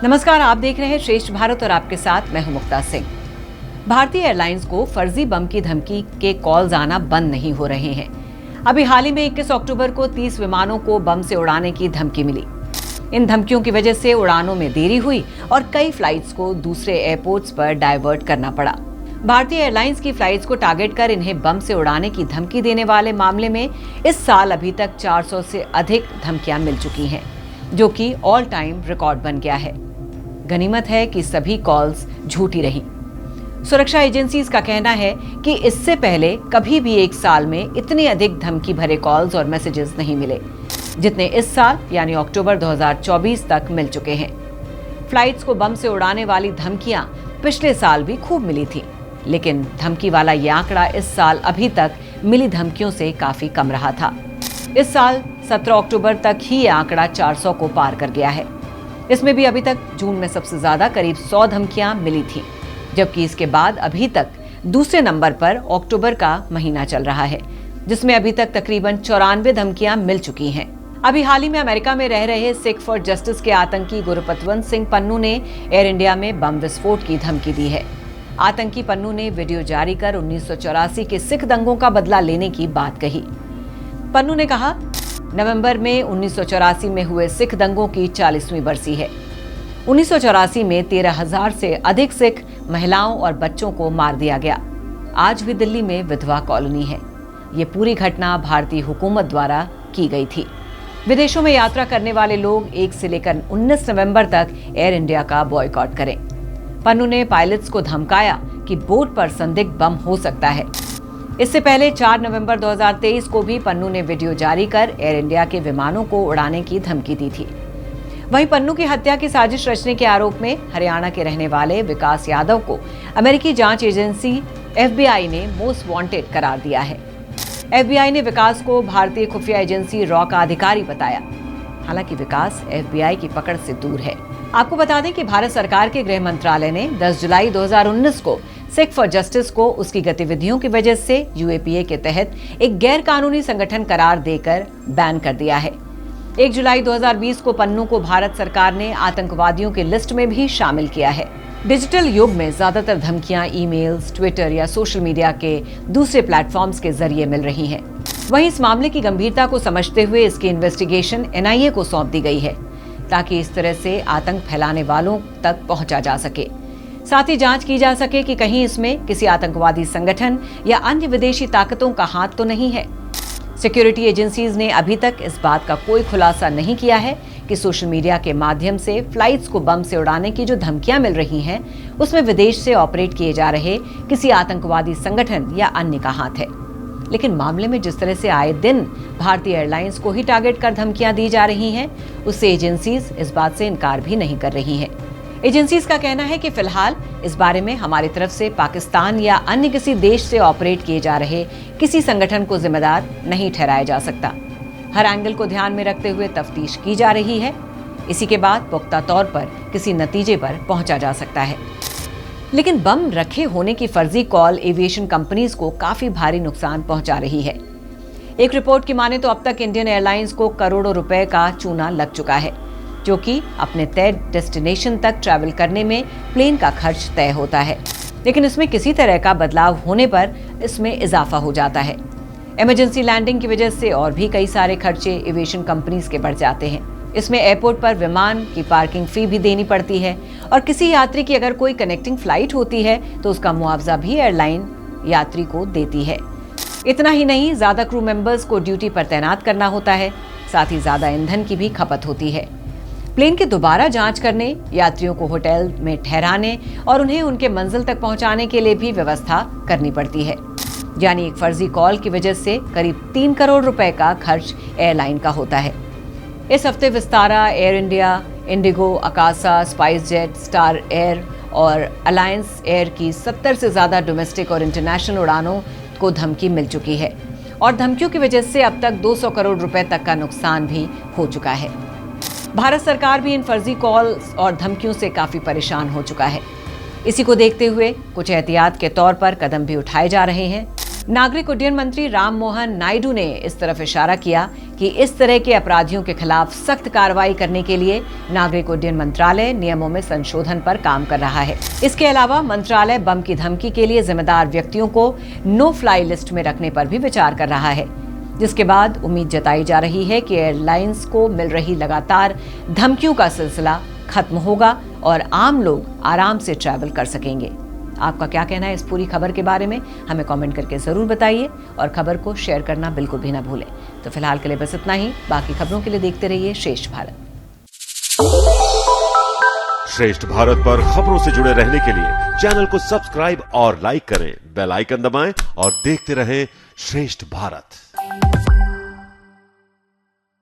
नमस्कार, आप देख रहे हैं श्रेष्ठ भारत और आपके साथ मैं हूं मुक्ता सिंह। भारतीय एयरलाइंस को फर्जी बम की धमकी के कॉल्स आना बंद नहीं हो रहे हैं। अभी हाल ही में 21 अक्टूबर को 30 विमानों को बम से उड़ाने की धमकी मिली। इन धमकियों की वजह से उड़ानों में देरी हुई और कई फ्लाइट्स को दूसरे एयरपोर्ट्स पर डाइवर्ट करना पड़ा। भारतीय एयरलाइंस की फ्लाइट्स को टारगेट कर इन्हें बम से उड़ाने की धमकी देने वाले मामले में इस साल अभी तक 400 से अधिक धमकियां मिल चुकी हैं, जो कि ऑल टाइम रिकॉर्ड बन गया है। गनीमत है कि सभी कॉल्स झूठी रहीं। सुरक्षा एजेंसीज का कहना है कि इससे पहले कभी भी एक साल में इतने अधिक धमकी भरे कॉल्स और मैसेजेस नहीं मिले जितने इस साल यानी अक्टूबर 2024 तक मिल चुके हैं। फ्लाइट्स को बम से उड़ाने वाली धमकियां पिछले साल भी खूब मिली थी, लेकिन धमकी वाला ये आंकड़ा इस साल अभी तक मिली धमकियों से काफी कम रहा था। इस साल 17 अक्टूबर तक ही ये आंकड़ा 400 को पार कर गया है। इसमें भी अभी तक जून में सबसे ज्यादा करीब 100 धमकियां मिली थी, जबकि इसके बाद अभी तक दूसरे नंबर पर अक्टूबर का महीना चल रहा है, जिसमें अभी तक तकरीबन 94 धमकियां मिल चुकी हैं। अभी हाल ही में अमेरिका में रह रहे सिख फॉर जस्टिस के आतंकी गुरपतवंत सिंह पन्नू ने एयर इंडिया में बम विस्फोट की धमकी दी है। आतंकी पन्नू ने वीडियो जारी कर 1984 के सिख दंगों का बदला लेने की बात कही। पन्नू ने कहा, नवंबर में 1984 में हुए सिख दंगों की 40वीं बरसी है। 1984 में 13,000 से अधिक सिख महिलाओं और बच्चों को मार दिया गया। आज भी दिल्ली में विधवा कॉलोनी है। ये पूरी घटना भारतीय हुकूमत द्वारा की गई थी। विदेशों में यात्रा करने वाले लोग 1 से लेकर 19 नवंबर तक एयर इंडिया का बॉयकॉट करें। पन्नू ने पायलट्स को धमकाया कि बोर्ड पर संदिग्ध बम हो सकता है। इससे पहले 4 नवंबर 2023 को भी पन्नू ने वीडियो जारी कर एयर इंडिया के विमानों को उड़ाने की धमकी दी थी। वहीं पन्नू की हत्या की साजिश रचने के आरोप में हरियाणा के रहने वाले विकास यादव को अमेरिकी जांच एजेंसी FBI ने मोस्ट वांटेड करार दिया है। FBI ने विकास को भारतीय खुफिया एजेंसी रॉ का अधिकारी बताया। हालांकि विकास FBI की पकड़ से दूर है। आपको बता दें कि भारत सरकार के गृह मंत्रालय ने 10 जुलाई 2019 को सिख फॉर जस्टिस को उसकी गतिविधियों की वजह से UAPA के तहत एक गैर कानूनी संगठन करार देकर बैन कर दिया है। 1 जुलाई 2020 को पन्नू को भारत सरकार ने आतंकवादियों की लिस्ट में भी शामिल किया है। डिजिटल युग में ज्यादातर धमकियां ईमेल्स, ट्विटर या सोशल मीडिया के दूसरे प्लेटफॉर्म्स के जरिए मिल रही हैं। वहीं इस मामले की गंभीरता को समझते हुए इसकी इन्वेस्टिगेशन NIA को सौंप दी गई है, ताकि इस तरह से आतंक फैलाने वालों तक पहुंचा जा सके। साथ ही जांच की जा सके कि कहीं इसमें किसी आतंकवादी संगठन या अन्य विदेशी ताकतों का हाथ तो नहीं है। सिक्योरिटी एजेंसीज ने अभी तक इस बात का कोई खुलासा नहीं किया है कि सोशल मीडिया के माध्यम से फ्लाइट्स को बम से उड़ाने की जो धमकियां मिल रही हैं, उसमें विदेश से ऑपरेट किए जा रहे किसी आतंकवादी संगठन या अन्य का हाथ है। लेकिन मामले में जिस तरह से आए दिन भारतीय एयरलाइंस को ही टारगेट कर धमकियां दी जा रही हैं, उससे एजेंसीज इस बात से इनकार भी नहीं कर रही हैं। एजेंसीज का कहना है कि फिलहाल इस बारे में हमारी तरफ से पाकिस्तान या अन्य किसी देश से ऑपरेट किए जा रहे किसी संगठन को जिम्मेदार नहीं ठहराया जा सकता। हर एंगल को ध्यान में रखते हुए तफ्तीश की जा रही है। इसी के बाद पुख्ता तौर पर किसी नतीजे पर पहुंचा जा सकता है। लेकिन बम रखे होने की फर्जी कॉल एविएशन कंपनीज को काफी भारी नुकसान पहुंचा रही है। एक रिपोर्ट की माने तो अब तक इंडियन एयरलाइंस को करोड़ों रुपए का चूना लग चुका है, जो कि अपने तय डेस्टिनेशन तक ट्रैवल करने में प्लेन का खर्च तय होता है, लेकिन इसमें किसी तरह का बदलाव होने पर इसमें इजाफा हो जाता है। इमरजेंसी लैंडिंग की वजह से और भी कई सारे खर्चे एविएशन कंपनीज के बढ़ जाते हैं। इसमें एयरपोर्ट पर विमान की पार्किंग फी भी देनी पड़ती है, और किसी यात्री की अगर कोई कनेक्टिंग फ्लाइट होती है तो उसका मुआवजा भी एयरलाइन यात्री को देती है। इतना ही नहीं, ज्यादा क्रू मेंबर्स को ड्यूटी पर तैनात करना होता है। साथ ही ज्यादा ईंधन की भी खपत होती है। प्लेन की दोबारा जांच करने, यात्रियों को होटल में ठहराने और उन्हें उनके मंजिल तक पहुंचाने के लिए भी व्यवस्था करनी पड़ती है। यानी एक फर्जी कॉल की वजह से करीब 3 करोड़ रुपए का खर्च एयरलाइन का होता है। इस हफ्ते Vistara, air India, Indigo, Akasa, spice jet, star air और अलायंस एयर की 70 से ज्यादा डोमेस्टिक और इंटरनेशनल उड़ानों को धमकी मिल चुकी है, और धमकियों की वजह से अब तक 200 करोड़ रुपए तक का नुकसान भी हो चुका है। भारत सरकार भी इन फर्जी कॉल्स और धमकियों से काफी परेशान हो चुका है। इसी को देखते हुए कुछ एहतियात के तौर पर कदम भी उठाए जा रहे हैं। नागरिक उड्डयन मंत्री राम मोहन नायडू ने इस तरफ इशारा किया कि इस तरह के अपराधियों के खिलाफ सख्त कार्रवाई करने के लिए नागरिक उड्डयन मंत्रालय नियमों में संशोधन पर काम कर रहा है। इसके अलावा मंत्रालय बम की धमकी के लिए जिम्मेदार व्यक्तियों को नो फ्लाई लिस्ट में रखने पर भी विचार कर रहा है, जिसके बाद उम्मीद जताई जा रही है कि एयरलाइंस को मिल रही लगातार धमकियों का सिलसिला खत्म होगा और आम लोग आराम से ट्रैवल कर सकेंगे। आपका क्या कहना है इस पूरी खबर के बारे में? हमें कमेंट करके जरूर बताइए और खबर को शेयर करना बिल्कुल भी ना भूलें। तो फिलहाल के लिए बस इतना ही। बाकी खबरों के लिए देखते रहिए श्रेष्ठ भारत। श्रेष्ठ भारत पर खबरों से जुड़े रहने के लिए चैनल को सब्सक्राइब और लाइक करें, बेल आइकन दबाएं और देखते रहें श्रेष्ठ भारत।